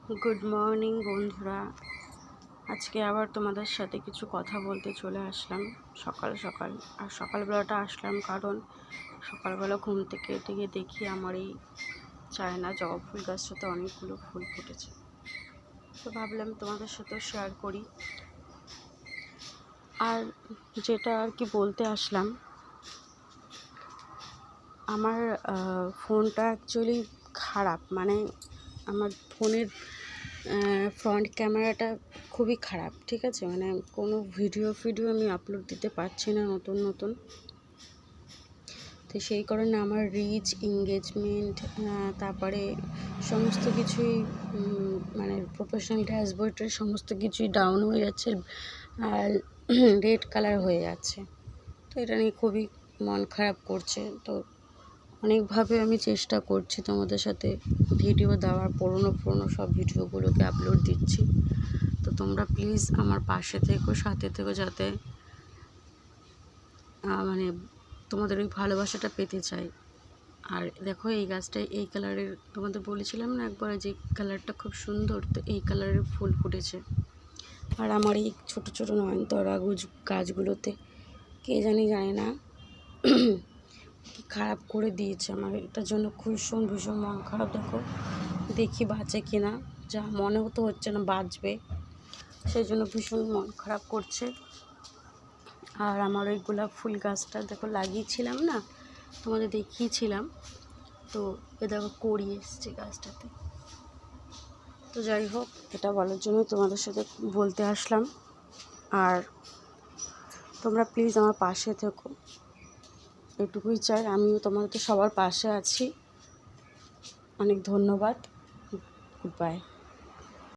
Good morning বন্ধুরা। আজকে আবার তোমাদের সাথে কিছু কথা বলতে চলে আসলাম সকাল সকাল। আর সকালবেলাটা আসলাম কারণ সকালবেলা ঘুম থেকে উঠে গিয়ে দেখি আমার এই চায়না জবা ফুল গাছটাতে অনেকগুলো ফুল ফুটেছে। তো ভাবলাম তোমাদের সাথেও শেয়ার করি। আর যেটা আর কি বলতে আসলাম, আমার ফোনটা অ্যাকচুয়ালি খারাপ, মানে আমার ফোনের ফ্রন্ট ক্যামেরাটা খুবই খারাপ, ঠিক আছে। মানে কোনো ভিডিও আমি আপলোড দিতে পারছি না নতুন। তো সেই কারণে আমার রিচ, এঙ্গেজমেন্ট, তারপরে সমস্ত কিছুই মানে প্রফেশনাল ড্যাশবোর্ডের সমস্ত কিছুই ডাউন হয়ে যাচ্ছে আর রেড কালার হয়ে যাচ্ছে। তো এটা নিয়ে খুবই মন খারাপ করছে। তো অনেকভাবে আমি চেষ্টা করছি তোমাদের সাথে ভিডিও দেওয়ার, পুরনো সব ভিডিওগুলোকে আপলোড দিচ্ছি। তো তোমরা প্লিজ আমার পাশে থেকো, সাথে থেকো, যাতে মানে তোমাদের ওই ভালোবাসাটা পেতে চাই। আর দেখো এই গাছটা এই কালারের, তোমাদের বলেছিলাম না একবার যে কালারটা খুব সুন্দর, তো এই কালারের ফুল ফুটেছে। আর আমার এই ছোটো নয়নতারা গাছগুলোতে কে জানি না কি খারাপ করে দিয়েছে। আমার এটার জন্য ভীষণ মন খারাপ। দেখি বাঁচে কিনা, যা মনে হচ্ছে না বাঁচবে, সেই জন্য ভীষণ মন খারাপ করছে। আর আমার ওই গোলাপ ফুল গাছটা দেখো লাগিয়েছিলাম না, তোমাদের দেখিয়েছিলাম, তো এ দেখো কড়ি এসছে গাছটাতে। তো যাই হোক, এটা বলার জন্য তোমাদের সাথে বলতে আসলাম। আর তোমরা প্লিজ আমার পাশে থেকো, এটুকুই চাই। আমিও তোমাদের সবার পাশে আছি। অনেক ধন্যবাদ। Good bye.